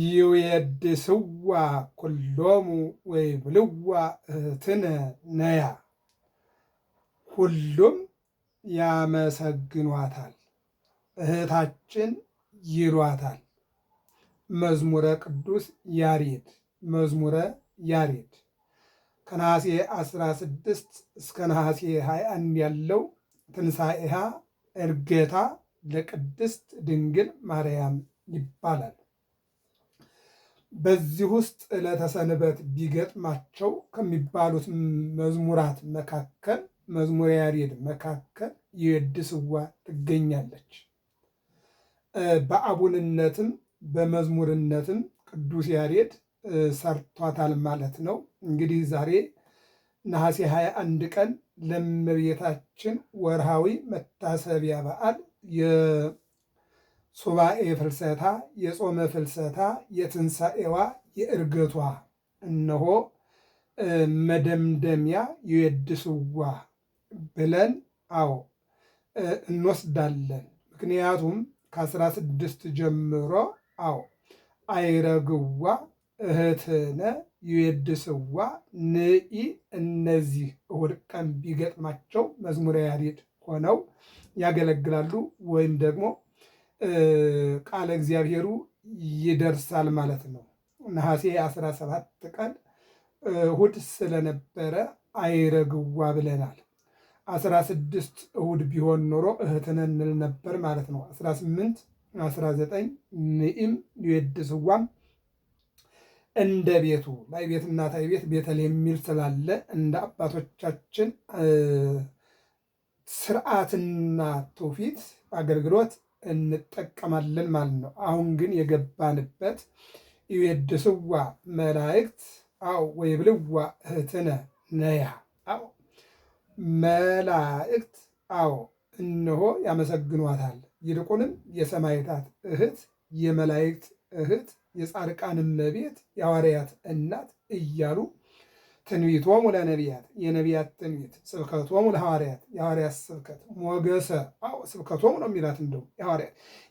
ይዌድስዋ ኩሎሙ ወይብልዋ እህትነ ነያ። ሁሉም ያመሰግኗታል፣ እህታችን ይሏታል። መዝሙረ ቅዱስ ያሬድ መዝሙረ ያሬድ ከነሐሴ 16 እስከ ነሐሴ 21 ያለው ትንሣኤሃ ዕርገታ ለቅድስት ድንግል ማርያም ይባላል። በዚህ ውስጥ ዕለተ ሰንበት ቢገጥማቸው ከሚባሉት መዝሙራት መካከል መዝሙረ ያሬድ መካከል ይዌድስዋ ትገኛለች። በአቡንነትም በመዝሙርነትም ቅዱስ ያሬድ ሰርቷታል ማለት ነው። እንግዲህ ዛሬ ነሐሴ 21 ቀን ለእመቤታችን ወርሃዊ መታሰቢያ በዓል የሱባኤ ፍልሰታ፣ የጾመ ፍልሰታ፣ የትንሣኤዋ፣ የዕርገቷ እነሆ መደምደሚያ ይዌድስዋ ብለን እንወስዳለን። ምክንያቱም ከ16 ጀምሮ አይረግዋ እህትነ ይዌድስዋ ንኢ እነዚህ እሑድ ቀን ቢገጥማቸው መዝሙረ ያሬድ ሆነው ያገለግላሉ፣ ወይም ደግሞ ቃለ እግዚአብሔሩ ይደርሳል ማለት ነው። ነሐሴ 17 ቀን እሑድ ስለነበረ አይረግዋ ብለናል። 16 እሑድ ቢሆን ኖሮ እህትነ እንል ነበር ማለት ነው። 18 19 ንኢም ይዌድስዋም እንደ ቤቱ ላይ ቤትና ታይ ቤት ቤተልሔም የሚል ስላለ እንደ አባቶቻችን ስርዓትና ትውፊት አገልግሎት እንጠቀማለን ማለት ነው። አሁን ግን የገባንበት ይዌድስዋ መላእክት ወይብልዋ እህትነ ነያ መላእክት እነሆ ያመሰግኗታል። ይልቁንም የሰማዕታት እህት፣ የመላእክት እህት፣ የጻድቃን እመቤት፣ የሐዋርያት እናት እያሉ ትንቢቶሙ ለነቢያት የነቢያት ትንቢት፣ ስብከቶሙ ለሐዋርያት የሐዋርያት ስብከት፣ ሞገሰ ስብከቶሙ ነው የሚላት እንደው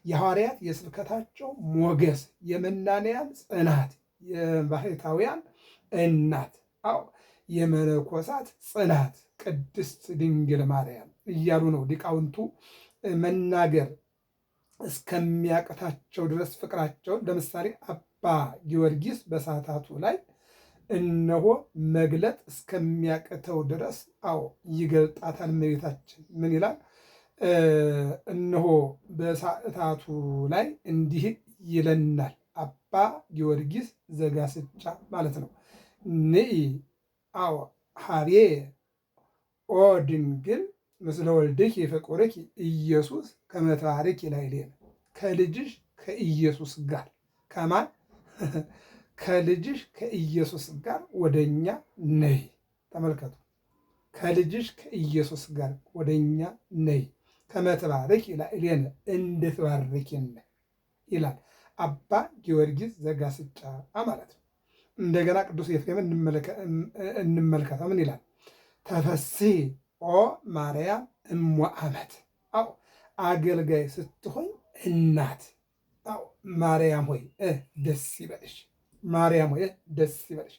የሐዋርያት የስብከታቸው ሞገስ፣ የመናንያን ጽናት፣ የባሕታውያን እናት የመነኮሳት ጽናት ቅድስት ድንግል ማርያም እያሉ ነው ሊቃውንቱ መናገር እስከሚያቅታቸው ድረስ ፍቅራቸውን። ለምሳሌ አባ ጊዮርጊስ በሰዓታቱ ላይ እነሆ መግለጥ እስከሚያቅተው ድረስ ይገልጣታል እመቤታችን። ምን ይላል? እነሆ በሰዓታቱ ላይ እንዲህ ይለናል አባ ጊዮርጊስ ዘጋስጫ ማለት ነው። ንኢ ሀቤ ኦ ድንግል ምስለ ወልድኪ ፍቁርኪ ኢየሱስ ከመ ትባርኪ ላዕሌነ። ከልጅሽ ከኢየሱስ ጋር ከማን? ከልጅሽ ከኢየሱስ ጋር ወደኛ ነይ። ተመልከቱ፣ ከልጅሽ ከኢየሱስ ጋር ወደኛ ነይ፣ ከመ ትባርኪ ላዕሌነ እንድትባርኪን ይላል አባ ጊዮርጊስ ዘጋስጫ ማለት ነው። እንደገና ቅዱስ ኤፍሬምን እንመልከተው። ምን ይላል? ተፈሥሒ ኦ ማርያም እሞ አመት። አገልጋይ ስትሆኝ እናት ማርያም ሆይ ደስ ይበልሽ። ማርያም ሆይ ደስ ይበልሽ።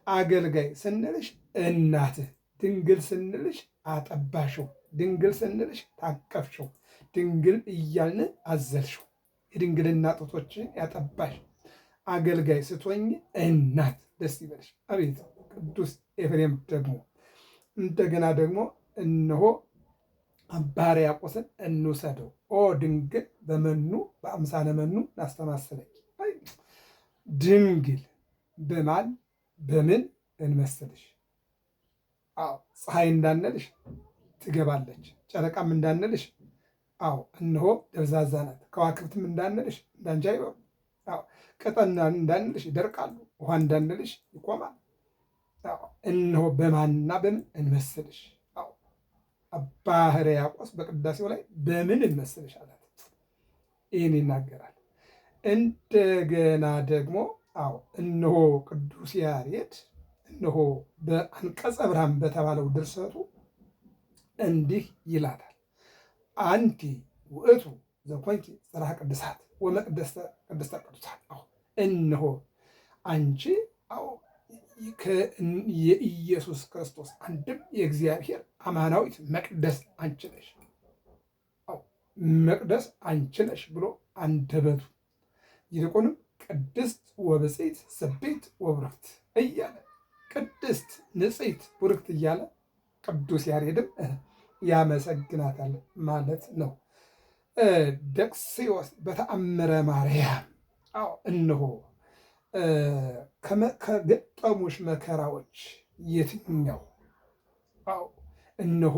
አገልጋይ ስንልሽ እናትህ፣ ድንግል ስንልሽ አጠባሽው፣ ድንግል ስንልሽ ታቀፍሽው፣ ድንግል እያልን አዘልሽው፣ የድንግልና ጡቶችን ያጠባሽ አገልጋይ ስትሆኝ እናት ደስ ይበልሽ። አቤት ቅዱስ ኤፍሬም ደግሞ እንደገና ደግሞ እነሆ አባ ሕርያቆስን እንውሰደው። ኦ ድንግል በመኑ በአምሳለ መኑ ላስተማስለኪ። ድንግል በማን በምን እንመስልሽ? ፀሐይ እንዳንልሽ ትገባለች፣ ጨረቃም እንዳንልሽ እነሆ ደብዛዛ ናት፣ ከዋክብትም እንዳንልሽ እንዳንቺ አይበሩ፣ ቅጠል እንዳንልሽ ይደርቃሉ፣ ውሃ እንዳንልሽ ይቆማል። እነሆ በማንና በምን እንመስልሽ? አባ ሕርያቆስ በቅዳሴው ላይ በምን እንመስልሽ አላት። ይህን ይናገራል። እንደገና ደግሞ እነሆ ቅዱስ ያሬድ እነሆ በአንቀጸ ብርሃን በተባለው ድርሰቱ እንዲህ ይላታል። አንቲ ውእቱ ዘኮንኪ ጽርሐ ቅድሳት ወመቅደስተ ቅድስተ ቅዱሳን። እነሆ አንቺ የኢየሱስ ክርስቶስ አንድም የእግዚአብሔር አማናዊት መቅደስ አንቺ ነሽ፣ መቅደስ አንቺ ነሽ ብሎ አንደበቱ ይልቁንም ቅድስት ወብፅዕት ሰቤት ወቡርክት እያለ ቅድስት ንጽሕት ቡርክት እያለ ቅዱስ ያሬድም ያመሰግናታል ማለት ነው። ደቅስዮስ በተአምረ ማርያም እነሆ ከገጠሙሽ መከራዎች የትኛው እነሆ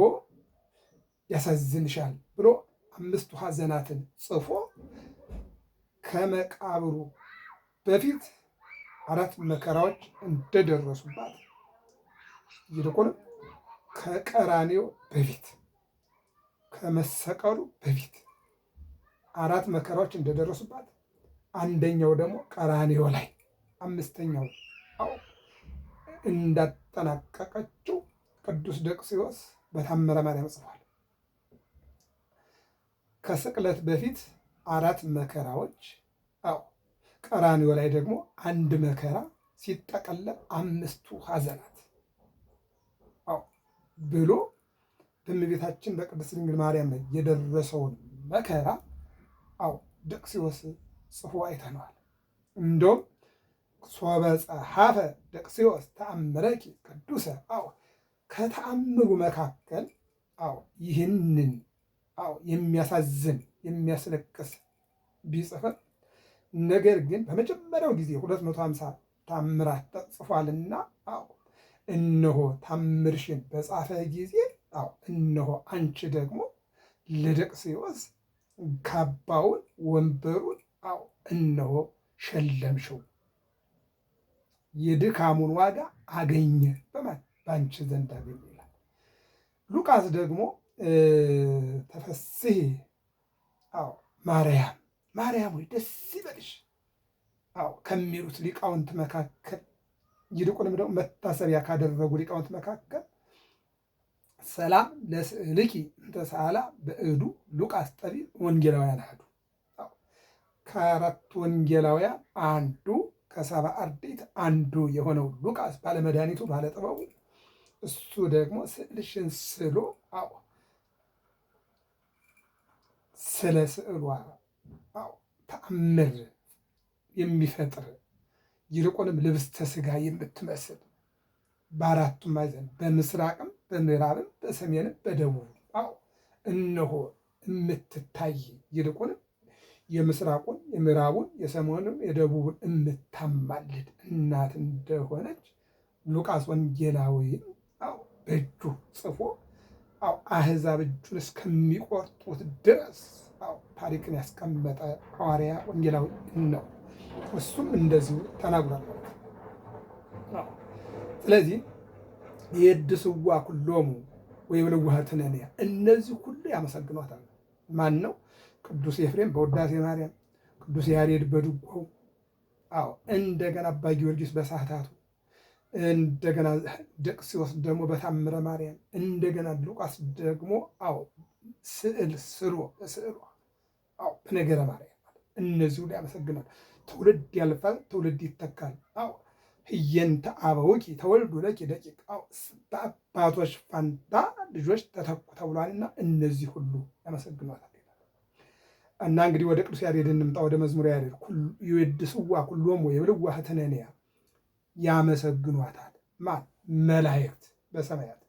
ያሳዝንሻል ብሎ 5ቱ ሐዘናትን ጽፎ ከመቃብሩ በፊት 4 መከራዎች እንደደረሱባት ይልቁንም ከቀራንዮ በፊት ከመሰቀሉ በፊት 4 መከራዎች እንደደረሱባት፣ አንደኛው ደግሞ ቀራንዮ ላይ 5ኛው እንዳጠናቀቀችው ቅዱስ ደቅስዮስ በታምረ ማርያም ጽፏል። ከስቅለት በፊት 4 መከራዎች ቀራንዮ ላይ ደግሞ 1 መከራ ሲጠቀለል 5ቱ ሐዘናት ብሎ በእመቤታችን በቅድስት ድንግል ማርያም ላይ የደረሰውን መከራ ደቅስዮስ ጽፎ አይተነዋል። እንደውም ሶበ ጸሐፈ ደቅስዮስ ተአምረኪ ቅዱሰ ከተአምሩ መካከል ይህንን የሚያሳዝን የሚያስለቅስ ቢጽፈን፣ ነገር ግን በመጀመሪያው ጊዜ 250 ታምራት ተጽፏልና እነሆ ታምርሽን በጻፈ ጊዜ እነሆ አንቺ ደግሞ ለደቅስዮስ ካባውን ወንበሩን እነሆ ሸለምሽው፣ የድካሙን ዋጋ አገኘ በማለት በአንቺ ዘንድ አገኘ ይላል። ሉቃስ ደግሞ ተፈስሒ ማርያም ማርያም ሆይ ደስ ይበልሽ ከሚሉት ሊቃውንት መካከል ይልቁንም ደግሞ መታሰቢያ ካደረጉ ሊቃውንት መካከል ሰላም ለስዕልኪ እንተሳላ በእዱ ሉቃስ ጠቢብ ወንጌላውያን አሐዱ፣ ከ4 ወንጌላውያን አንዱ ከ70 አርድእት አንዱ የሆነው ሉቃስ ባለመድኃኒቱ ባለጥበቡ እሱ ደግሞ ስዕልሽን ስሎ ስለ ስዕሏ ተአምር የሚፈጥር ይልቁንም ልብስተ ሥጋ የምትመስል በ4ቱም ማዕዘን በምስራቅም በምዕራብም በሰሜንም በደቡብ እነሆ የምትታይ ይልቁንም የምስራቁን የምዕራቡን የሰሜኑን የደቡቡን የምታማልድ እናት እንደሆነች ሉቃስ ወንጌላዊም በእጁ ጽፎ አሕዛብ እጁን እስከሚቆርጡት ድረስ ታሪክን ያስቀመጠ ሐዋርያ ወንጌላዊ ነው። እሱም እንደዚሁ ተናግሯል ማለት ነው። ስለዚህ የድስዋ ኩሎሙ ወይብልዋ ትነንያ እነዚህ ሁሉ ያመሰግኗታል። ማን ነው? ቅዱስ ኤፍሬም በውዳሴ ማርያም፣ ቅዱስ ያሬድ በድጓው፣ እንደገና አባ ጊዮርጊስ በሰዓታቱ፣ እንደገና ደቅስዮስ ደግሞ በታምረ ማርያም፣ እንደገና ሉቃስ ደግሞ ስዕል ስሎ ስዕሏ በነገረ ማርያም እነዚህ ሁሉ ያመሰግናል። ትውልድ ያልፋል፣ ትውልድ ይተካል። ህየንተ አበውኪ ተወልዱ ለኪ ደቂቅ በአባቶች ፋንታ ልጆች ተተኩ ተብሏልና እነዚህ ሁሉ ያመሰግኗታል። እና እንግዲህ ወደ ቅዱስ ያሬድ እንምጣ። ወደ መዝሙረ ያሬድ ይወድስዋ ኩሎሙ ወይብልዋ ትነንያ ያመሰግኗታል። ማን? መላእክት በሰማያት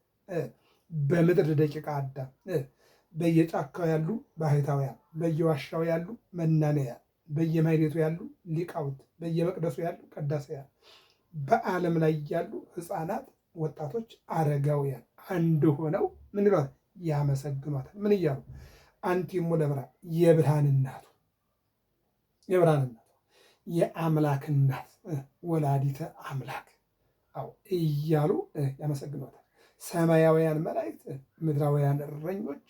በምድር ደቂቀ አዳም በየጫካው ያሉ ባህታውያን፣ በየዋሻው ያሉ መናንያን፣ በየማይሌቱ ያሉ ሊቃውንት፣ በየመቅደሱ ያሉ ቀዳሳያን፣ በዓለም ላይ ያሉ ሕፃናት፣ ወጣቶች፣ አረጋውያን አንድ ሆነው ምን ይሏል? ያመሰግኗታል። ምን እያሉ? አንቲሙ ለብርሃን የብርሃን እናቱ የብርሃን እናቱ የአምላክ እናት ወላዲተ አምላክ እያሉ ያመሰግኗታል። ሰማያውያን መላእክት፣ ምድራውያን እረኞች፣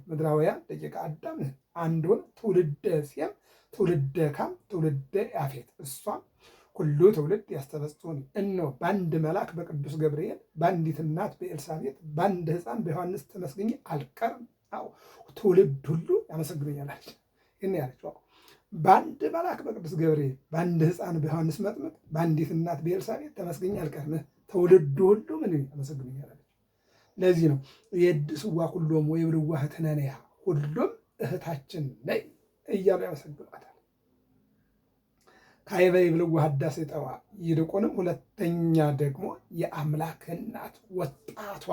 ምድራውያን ደቂቀ አዳም አንድ ሆነ ትውልደ ሴም፣ ትውልደ ካም፣ ትውልደ ያፌት እሷም ሁሉ ትውልድ ያስተበጽሑኒ እነሆ በአንድ መልአክ በቅዱስ ገብርኤል፣ በአንዲት እናት በኤልሳቤጥ፣ በአንድ ሕፃን በዮሐንስ ተመስግኜ አልቀርም። ትውልድ ሁሉ ያመሰግኑኛል አለች። ይህን ያለችው በአንድ መልአክ በቅዱስ ገብርኤል፣ በአንድ ሕፃን በዮሐንስ መጥምቅ፣ በአንዲት እናት በኤልሳቤጥ ተመስገኝ አልቀርም፣ ትውልዱ ሁሉ ምን ያመሰግኑኛል አለች። ለዚህ ነው የድስዋ ሁሎም ወይብልዋ እህትነንያ፣ ሁሉም እህታችን ነይ እያሉ ያመሰግኗታል። ካይበ ይብልዋ ሀዳሴ ጠዋ፣ ይልቁንም ሁለተኛ ደግሞ የአምላክ እናት ወጣቷ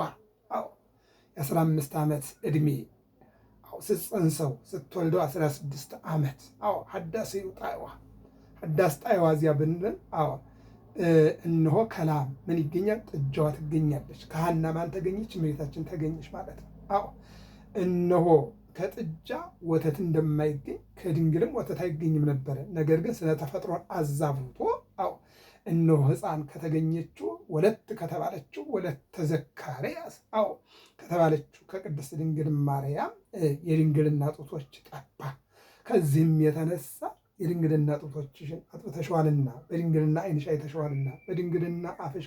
የ15 ዓመት ዕድሜ ስትጸንሰው ስትወልደው 16 ዓመት ሀዳሴ ጣይዋ ሀዳስ ጣይዋ እዚያ ብንል እነሆ ከላም ምን ይገኛል? ጥጃዋ ትገኛለች። ከሐና ማን ተገኘች? እመቤታችን ተገኘች ማለት ነው። እነሆ ከጥጃ ወተት እንደማይገኝ ከድንግልም ወተት አይገኝም ነበረ። ነገር ግን ስለ ተፈጥሮን አዛብቶ እነሆ ሕፃን ከተገኘችው ወለት ከተባለችው ወለተ ዘካርያስ ከተባለችው ከቅድስት ድንግል ማርያም የድንግልና ጡቶች ጠባ። ከዚህም የተነሳ የድንግልና ጡቶችሽን አጥብተሸዋልና፣ በድንግልና ዓይንሽ አይተሸዋልና፣ በድንግልና አፍሽ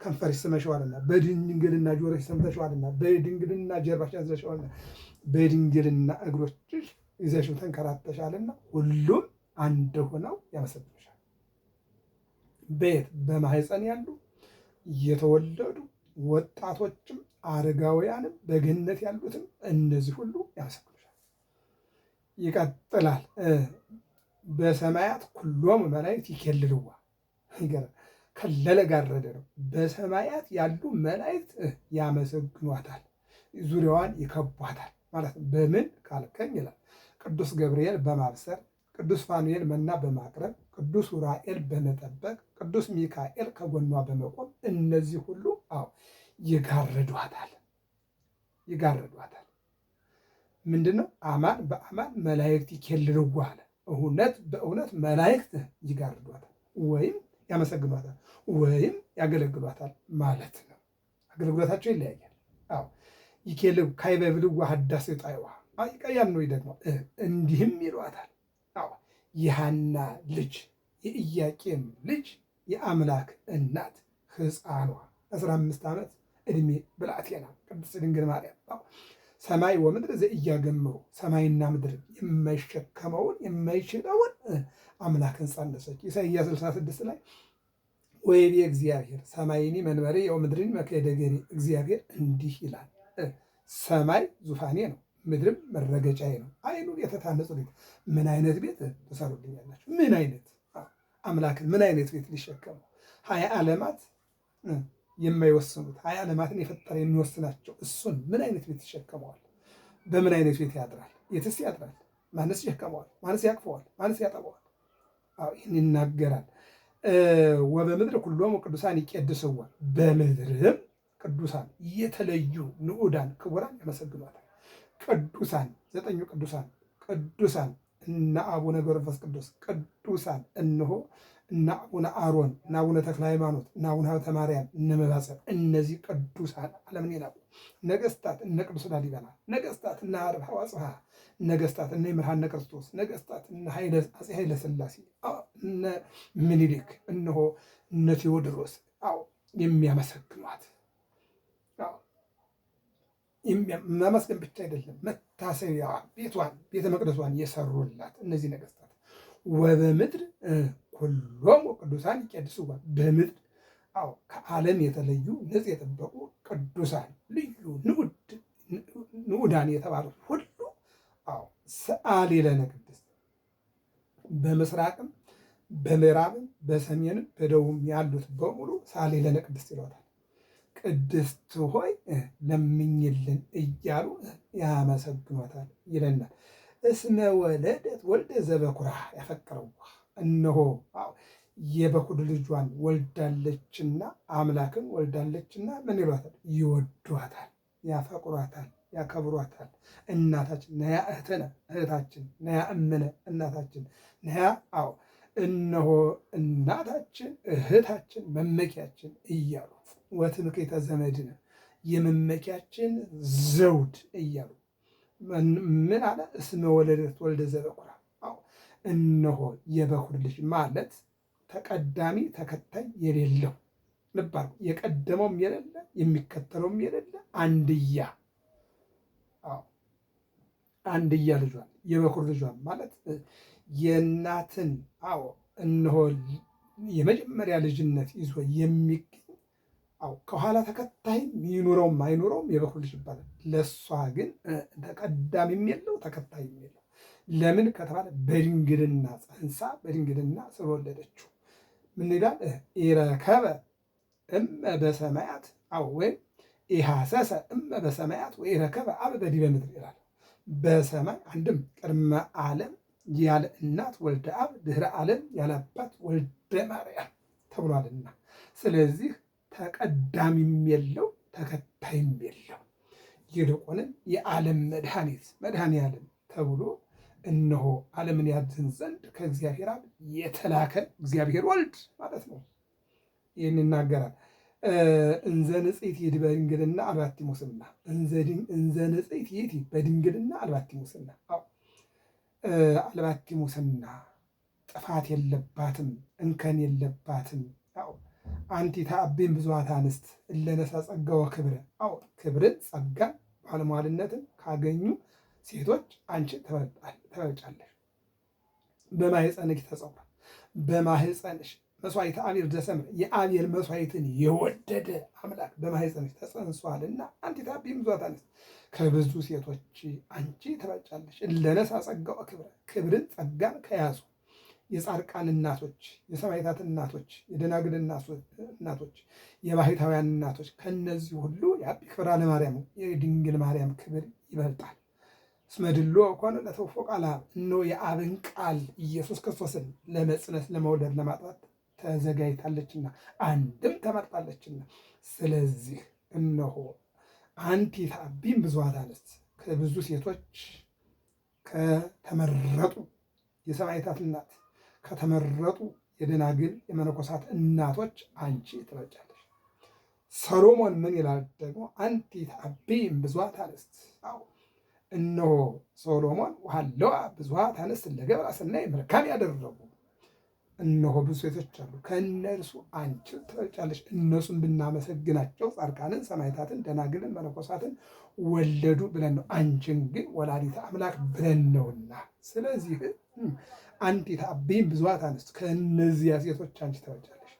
ከንፈርሽ ስመሸዋልና፣ በድንግልና ጆሮሽ ሰምተሸዋልና፣ በድንግልና ጀርባሽ ያዘሸዋልና፣ በድንግልና እግሮችሽ ይዘሽው ተንከራተሻልና ሁሉም አንድ ሆነው ያመሰግኑሻል። ቤት በማህፀን ያሉ የተወለዱ ወጣቶችም አረጋውያንም በገነት ያሉትም እነዚህ ሁሉ ያመሰግኑሻል። ይቀጥላል። በሰማያት ኩሎም መላእክት ይኬልልዋ። ከለለ ጋረደ ነው። በሰማያት ያሉ መላእክት ያመሰግኗታል፣ ዙሪያዋን ይከቧታል ማለት ነው። በምን ካልከኝ ይላል ቅዱስ ገብርኤል በማብሰር፣ ቅዱስ ፋኑኤል መና በማቅረብ፣ ቅዱስ ኡራኤል በመጠበቅ፣ ቅዱስ ሚካኤል ከጎኗ በመቆም እነዚህ ሁሉ ይጋርዷታል። ምንድነው? አማን በአማን መላእክት ይኬልልዋ አለ። እውነት በእውነት መላእክት ይጋርዷታል ወይም ያመሰግኗታል ወይም ያገለግሏታል ማለት ነው። አገልግሎታቸው ይለያያል። ይኬልው ካይበ ይብልዋ ሀዳሴ ጣይዋ ቀያን ነው ደግሞ እንዲህም ይሏታል። የሐና ልጅ የኢያቄም ልጅ የአምላክ እናት ሕፃኗ 15 ዓመት ዕድሜ ብላቴና ቅድስት ድንግል ማርያም ሰማይ ወምድር ዘኢያገምሩ፣ ሰማይና ምድር የማይሸከመውን የማይችለውን አምላክን ጸነሰች። ኢሳይያስ 66 ላይ ወይቤ እግዚአብሔር ሰማይኒ መንበሬ ወምድርን መክየደ እገሬ፣ እግዚአብሔር እንዲህ ይላል ሰማይ ዙፋኔ ነው፣ ምድርም መረገጫዬ ነው። አይኑ የተታነጹ ቤት ምን አይነት ቤት ተሰሩልኛላችሁ? ምን አይነት አምላክን ምን አይነት ቤት ሊሸከሙ? 20 ዓለማት የማይወስኑት 20 ዓለማትን የፈጠረ የሚወስናቸው እሱን ምን አይነት ቤት ይሸከመዋል? በምን አይነት ቤት ያድራል? የትስ ያድራል? ማንስ ይሸከመዋል? ማንስ ያቅፈዋል? ማንስ ያጠበዋል? ይህን ይናገራል። ወበምድር ኩሎሙ ቅዱሳን ይቄድስዋ፣ በምድርም ቅዱሳን የተለዩ ንዑዳን ክቡራን ያመሰግኗታል። ቅዱሳን 9 ቅዱሳን እነ አቡነ ገብረ መንፈስ ቅዱስ ቅዱሳን እነሆ እነ አቡነ አሮን እነ አቡነ ተክለ ሃይማኖት እነ አቡነ ሀብተ ማርያም እነ መባሰብ፣ እነዚህ ቅዱሳን ዓለምን የናቁ ነገስታት እነ ቅዱስ ላሊበላ፣ ነገስታት እነ አርብዓ ወአጽብሃ፣ ነገስታት እነ ይምርሃነ ክርስቶስ፣ ነገስታት እነ አፄ ኃይለ ሥላሴ፣ እነ ምኒልክ፣ እነሆ እነ ቴዎድሮስ የሚያመሰግኗት ማመስገን ብቻ አይደለም፣ መታሰቢያ ቤቷን ቤተ መቅደሷን የሰሩላት እነዚህ ነገስታት። ወበምድር ኩሎሙ ቅዱሳን ይቄድስዋ፣ በምድር ከዓለም የተለዩ ንጽሕ የጠበቁ ቅዱሳን ልዩ ንዑዳን የተባሉት ሁሉ ሰአሊ ለነ ቅድስት፣ በምስራቅም በምዕራብም በሰሜንም በደቡብም ያሉት በሙሉ ሰአሊ ለነ ቅድስት ይሏታል። ቅድስት ሆይ ለምኝልን እያሉ ያመሰግኗታል ይለናል። እስመ ወለደት ወልደ ዘበኩራ ያፈቅረዋ፣ እነሆ የበኩር ልጇን ወልዳለችና አምላክን ወልዳለችና ምን ይሏታል? ይወዷታል፣ ያፈቅሯታል፣ ያከብሯታል። እናታችን ነያ እህትነ እህታችን፣ ነያ እምነ እናታችን፣ ነያ እነሆ እናታችን እህታችን መመኪያችን እያሉ ወትምክሕተ ዘመድነ የመመኪያችን ዘውድ እያሉ ምን አለ? እስመ ወለደት ወልደ ዘበኩራ። እነሆ የበኩር ልጅ ማለት ተቀዳሚ ተከታይ የሌለው ልባል፣ የቀደመውም የሌለ የሚከተለውም የሌለ አንድያ ልጇን የበኩር ልጇን ማለት የእናትን እነሆ የመጀመሪያ ልጅነት ይዞ የሚገኝ ከኋላ ተከታይም ይኑረውም አይኑረውም የበኩር ልጅ ይባላል። ለእሷ ግን ተቀዳሚም የለው ተከታይም የለው። ለምን ከተባለ በድንግልና ጸንሳ በድንግልና ስለወለደችው ምን ይላል? ኢረከበ እመ በሰማያት ወይም ኢሐሰሰ እመ በሰማያት ወኢረከበ አብ በዲበ ምድር ይላል። በሰማይ አንድም ቅድመ ዓለም ያለ እናት ወልደ አብ፣ ድህረ ዓለም ያለ አባት ወልደ ማርያም ተብሏልና፣ ስለዚህ ተቀዳሚም የለው ተከታይም የለው። ይልቁንም የዓለም መድኃኒት መድኃኔ ዓለም ተብሎ እነሆ ዓለምን ያድን ዘንድ ከእግዚአብሔር አብ የተላከ እግዚአብሔር ወልድ ማለት ነው። ይህን ይናገራል። እንዘ ንጽሕት ይእቲ በድንግልና አልባቲ ሙስና፣ እንዘ ንጽሕት ይእቲ በድንግልና አልባቲ ሙስና። አልባቲ ሙስና ጥፋት የለባትም፣ እንከን የለባትም። አንቲ ተአቤን ብዙኃት አንስት እለ ነሣ ጸጋ ወክብረ። ክብርን ጸጋን ባለሟልነትን ካገኙ ሴቶች አንቺ ትበልጫለሽ። በማኅፀንሽ ተጸውራ፣ በማኅፀንሽ መስዋዕተ አቤል ዘሰምረ፣ የአቤል መስዋዕትን የወደደ አምላክ በማኅፀንሽ ተጸንሷልና አንቲ ተአቤን ብዙኃት አንስት፣ ከብዙ ሴቶች አንቺ ትበልጫለሽ። እለ ነሣ ጸጋ ወክብረ፣ ክብርን ጸጋን ከያዙ የጻድቃን እናቶች፣ የሰማዕታት እናቶች፣ የደናግል እናቶች፣ የባሕታውያን እናቶች ከነዚህ ሁሉ የአቢ ክብራ ለማርያም የድንግል ማርያም ክብር ይበልጣል። እስመ ድሎ ኮነ ለተውፎ ቃል አብ፣ እነሆ የአብን ቃል ኢየሱስ ክርስቶስን ለመጽነስ ለመውለድ ለማጥባት ተዘጋጅታለችና አንድም ተመርጣለችና፣ ስለዚህ እነሆ አንቲ ተአቢም ብዙኃት አንስት፣ ከብዙ ሴቶች ከተመረጡ የሰማዕታት እናት ከተመረጡ የደናግል የመነኮሳት እናቶች አንቺ ትበልጫለሽ። ሰሎሞን ምን ይላል ደግሞ? አንቲ ተአቢም ብዙኃት አንስት። እነሆ ሰሎሞን ወሀለዋ ብዙኃት አንስት ለገብራ ሰናይ መልካም ያደረጉ እነሆ ብዙ ሴቶች አሉ፣ ከእነርሱ አንቺ ትበልጫለሽ። እነሱን ብናመሰግናቸው ጻድቃንን፣ ሰማዕታትን፣ ደናግልን፣ መነኮሳትን ወለዱ ብለን ነው። አንቺን ግን ወላዲተ አምላክ ብለን ነውና፣ ስለዚህ አንቲ ተአቢም ብዙኃት አንስት፣ ከእነዚያ ሴቶች አንቺ ትበልጫለሽ።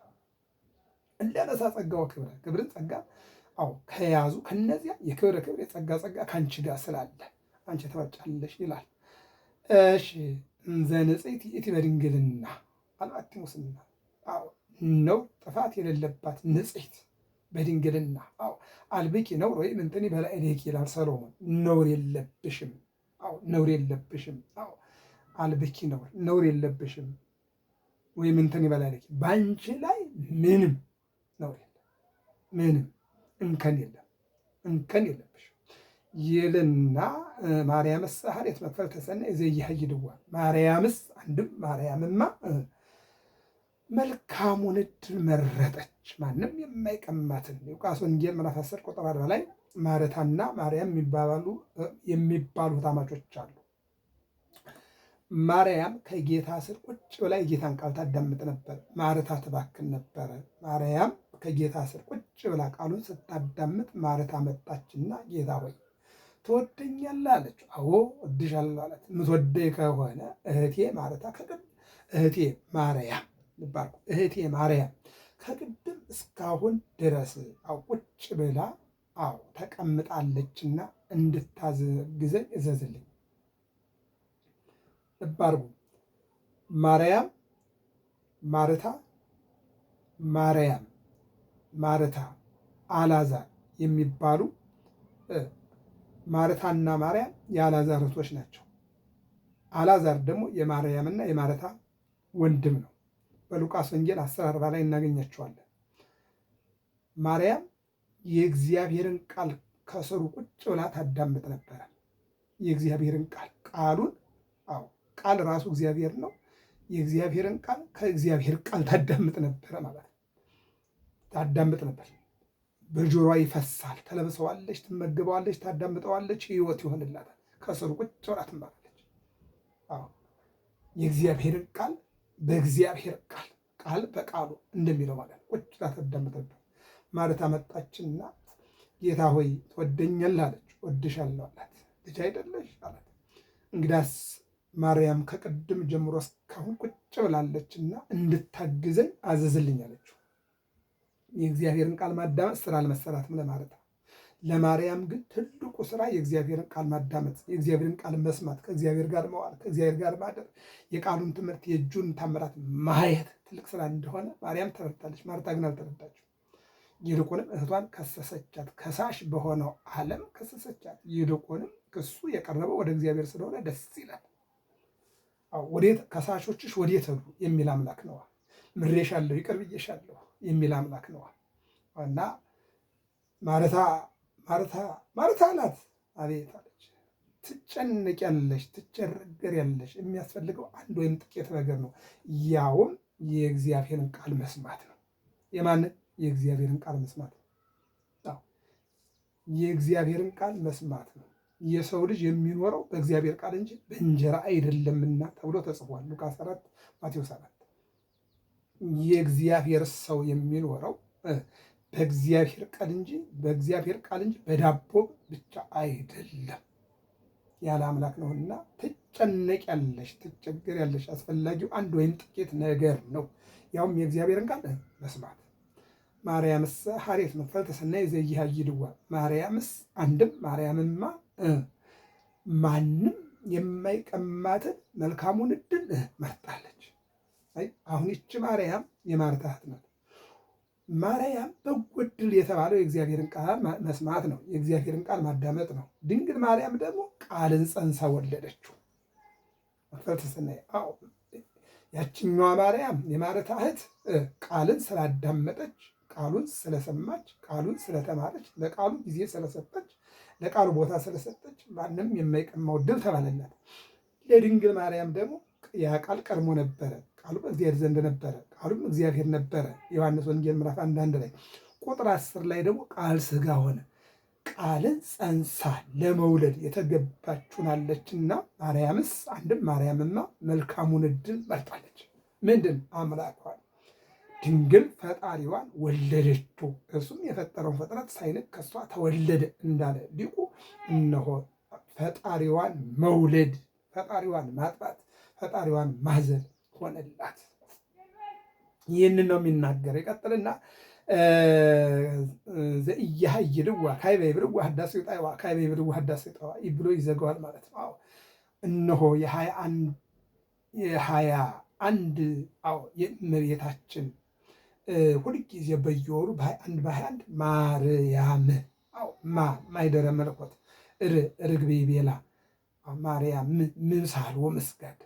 እለ ነሣ ጸጋ ወክብረ፣ ክብርን ጸጋ ከያዙ ከነዚያ የክብረ ክብር የጸጋ ጸጋ ከአንቺ ጋር ስላለ አንቺ ትበልጫለሽ ይላል። እሺ እንዘ ንጽሕት ይእቲ በድንግልና አልባቲ ሙስና፣ ነው ጥፋት የሌለባት ንጽሕት በድንግልና አልብኪ ነውር ወይም እንትን በላዕሌኪ ይላል ሰሎሞን። ነውር የለብሽም፣ ነውር የለብሽም። አልብኪ ነውር የለብሽም ወይም እንትን በላዕሌኪ፣ በአንቺ ላይ ምንም ነውር የለም፣ ምንም እንከን የለም፣ እንከን የለብሽም ይልና ማርያምስ ሀሬት መክፈልተ ሰናይ ዘኢይሃይድዋ፣ ማርያምስ አንድም ማርያምማ መልካሙን ዕድል መረጠች፣ ማንም የማይቀማትን። ሉቃስ ወንጌል ምዕራፍ 10 ቁጥር 40 ላይ ማርታና ማርያም የሚባሉ ታማቾች አሉ። ማርያም ከጌታ ስር ቁጭ ብላ የጌታን ቃል ታዳምጥ ነበር። ማርታ ትባክን ነበረ። ማርያም ከጌታ ስር ቁጭ ብላ ቃሉን ስታዳምጥ ማርታ መጣችና ጌታ ሆይ ትወደኛለህ አለችው። አዎ እወድሻለሁ አላት። የምትወደኝ ከሆነ እህቴ ማርታ እህቴ ማርያም ልባርኩ እህቴ ማርያም ከቅድም እስካሁን ድረስ ቁጭ ብላ ተቀምጣለችና እንድታግዘኝ እዘዝልኝ። ልባርኩ ማርያም ማርታ አልዓዛር የሚባሉ ማርታና ማርያም የአልዓዛር እህቶች ናቸው። አልዓዛር ደግሞ የማርያምና የማርታ ወንድም ነው። በሉቃስ ወንጌል 10:40 ላይ እናገኛቸዋለን። ማርያም የእግዚአብሔርን ቃል ከስሩ ቁጭ ብላ ታዳምጥ ነበረ። የእግዚአብሔርን ቃሉን ቃል ራሱ እግዚአብሔር ነው። የእግዚአብሔርን ቃል ከእግዚአብሔር ቃል ታዳምጥ ነበረ ማለት ነው። ታዳምጥ ነበር። በጆሮዋ ይፈሳል። ተለብሰዋለች፣ ትመገበዋለች፣ ታዳምጠዋለች፣ ሕይወት ይሆንላታል። ከስሩ ቁጭ ብላ ትማራለች። የእግዚአብሔርን ቃል በእግዚአብሔር ቃል በቃሉ እንደሚለው ማለት ነው። ቁጭ ብላ ታዳምጥ ነበር። ማርታ መጣችና ጌታ ሆይ ትወደኛለህ አለች። ወድሻለሁ አላት። ልጅ አይደለሽ አላት። እንግዳስ ማርያም ከቅድም ጀምሮ እስካሁን ቁጭ ብላለችና እንድታግዘኝ አዘዝልኝ አለችው። የእግዚአብሔርን ቃል ማዳመጥ ስራ አልመሰላትም ለማለት ነው። ለማርያም ግን ትልቁ ስራ የእግዚአብሔርን ቃል ማዳመጥ፣ የእግዚአብሔርን ቃል መስማት፣ ከእግዚአብሔር ጋር መዋል፣ ከእግዚአብሔር ጋር ማደር፣ የቃሉን ትምህርት የእጁን ታምራት ማየት ትልቅ ስራ እንደሆነ ማርያም ተረድታለች። ማርታ ግን አልተረዳችው። ይልቁንም እህቷን ከሰሰቻት። ከሳሽ በሆነው ዓለም ከሰሰቻት። ይልቁንም ክሱ የቀረበው ወደ እግዚአብሔር ስለሆነ ደስ ይላል። ወዴት ከሳሾችሽ ወዴት ሄዱ የሚል አምላክ ነዋ። ምሬሻለሁ፣ ይቅር ብዬሻለሁ የሚል አምላክ ነዋ። እና ማርታ ማርታ አላት። አቤት አለች። ትጨነቂያለሽ፣ ትቸገሪያለሽ። የሚያስፈልገው አንድ ወይም ጥቂት ነገር ነው። ያውም የእግዚአብሔርን ቃል መስማት ነው። የማንን? የእግዚአብሔርን ቃል መስማት ነው። የእግዚአብሔርን ቃል መስማት ነው። የሰው ልጅ የሚኖረው በእግዚአብሔር ቃል እንጂ በእንጀራ አይደለምና ተብሎ ተጽፏል። ሉቃስ 4 ማቴዎስ 4። የእግዚአብሔር ሰው የሚኖረው በእግዚአብሔር ቃል እንጂ በዳቦ ብቻ አይደለም ያለ አምላክ ነውና ትጨነቂያለሽ፣ ትቸገሪያለሽ። አስፈላጊው አንድ ወይም ጥቂት ነገር ነው፣ ያውም የእግዚአብሔርን ቃል መስማት። ማርያምስ ሐሬት መክፈልተ ሰናይ ዘኢሃይድዋ። ማርያምስ አንድም ማርያምማ ማንም የማይቀማትን መልካሙን እድል መርጣለች። አሁን ይቺ ማርያም የማርታ እህት ናት። ማርያም በጎ ዕድል የተባለው የእግዚአብሔርን ቃል መስማት ነው፣ የእግዚአብሔርን ቃል ማዳመጥ ነው። ድንግል ማርያም ደግሞ ቃልን ጸንሳ ወለደችው። መክፈልተ ሰናይ። ያችኛዋ ማርያም የማርታ እህት ቃልን ስላዳመጠች፣ ቃሉን ስለሰማች፣ ቃሉን ስለተማረች፣ ለቃሉ ጊዜ ስለሰጠች፣ ለቃሉ ቦታ ስለሰጠች ማንም የማይቀማው ዕድል ተባለላት። ለድንግል ማርያም ደግሞ ያ ቃል ቀድሞ ነበረ። ቃሉ በእግዚአብሔር ዘንድ ነበረ፣ ቃሉም እግዚአብሔር ነበረ። ዮሐንስ ወንጌል ምዕራፍ 1 ላይ ቁጥር 10 ላይ ደግሞ ቃል ሥጋ ሆነ። ቃልን ጸንሳ ለመውለድ የተገባችናለችና ማርያምስ አንድም ማርያምማ መልካሙን ዕድል መርጣለች። ምንድን? አምላኳን ድንግል ፈጣሪዋን ወለደችው። እርሱም የፈጠረውን ፍጥረት ሳይንቅ ከሷ ተወለደ እንዳለ ሊቁ፣ እነሆ ፈጣሪዋን መውለድ፣ ፈጣሪዋን ማጥባት፣ ፈጣሪዋን ማዘል ሆነላት። ይህንን ነው የሚናገር። ይቀጥልና ዘኢያሃይድዋ ካዕበ ይብልዋ ህዳሴ ጣዕዋ፣ ካዕበ ይብልዋ ህዳሴ ጣዕዋ ብሎ ይዘጋዋል ማለት ነው። እነሆ የ21 የእመቤታችን ሁልጊዜ በየወሩ በ21 ማርያም ማይደረ መለኮት ርግቤ ቤላ ማርያም ምሳል ወመስጋድ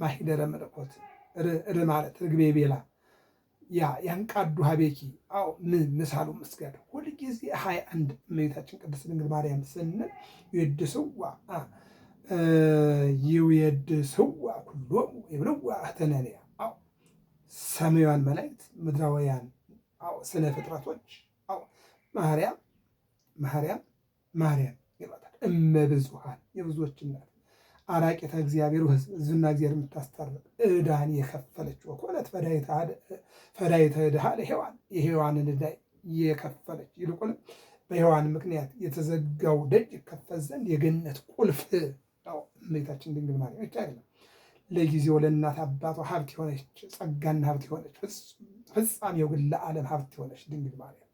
ማሂደረ መለኮት ማለት ርግቤ ቤላ ያንቃዱ ሀቤኪ ምሳሉ መስጋድ ሁልጊዜ 21 እመቤታችን ቅድስት ድንግል ማርያም ስንል ይዌድስዋ ኩሎሙ ይብልዋ እህተነንያ ሰማያውያን መላእክት ምድራውያን ስነ ፍጥረቶች ማርያም ይሏታል። እመብዙኃን የብዙዎች እናት አራቂተ እግዚአብሔር ሕዝብና እግዚአብሔር የምታስታርቅ ዕዳን የከፈለች ወኮነት ፈዳይተ ዕዳ ለሔዋን የሔዋንን ዕዳ የከፈለች ይልቁንም በሔዋን ምክንያት የተዘጋው ደጅ ይከፈት ዘንድ የገነት ቁልፍ እመቤታችን ድንግል ማርያም ብቻ አይደለም። ለጊዜው ለእናት አባቷ ሀብት የሆነች ጸጋና ሀብት የሆነች ፍጻሜው ግን ለዓለም ሀብት የሆነች ድንግል ማርያም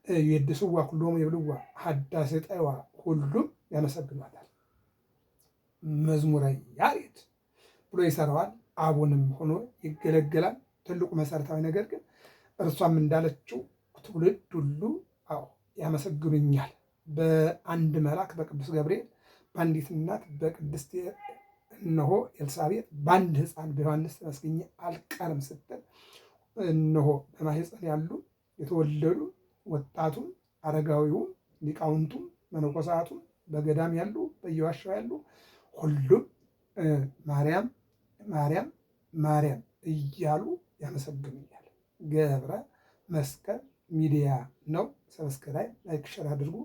ይዌድስዋ ኩሎሙ ይብልዋ ህዳሴ ጣዕዋ ሁሉም ያመሰግኗታል። መዝሙረ ያሬድ ብሎ ይሰራዋል። አቡንም ሆኖ ይገለገላል። ትልቁ መሰረታዊ ነገር ግን እርሷም እንዳለችው ትውልድ ሁሉ ያመሰግኑኛል። በአንድ መልአክ በቅዱስ ገብርኤል፣ በአንዲት እናት በቅድስት እነሆ ኤልሳቤጥ፣ በአንድ ሕፃን በዮሐንስ ተመስግኜ አልቀርም ስትል እነሆ በማኅፀን ያሉ የተወለዱ ወጣቱም፣ አረጋዊውም፣ ሊቃውንቱም፣ መነኮሳቱም በገዳም ያሉ በየዋሻው ያሉ ሁሉም ማርያም እያሉ ያመሰግኑኛል። ገብረ መስቀል ሚዲያ ነው። ሰብስክራይብ፣ ላይክ፣ ሸር አድርጉ።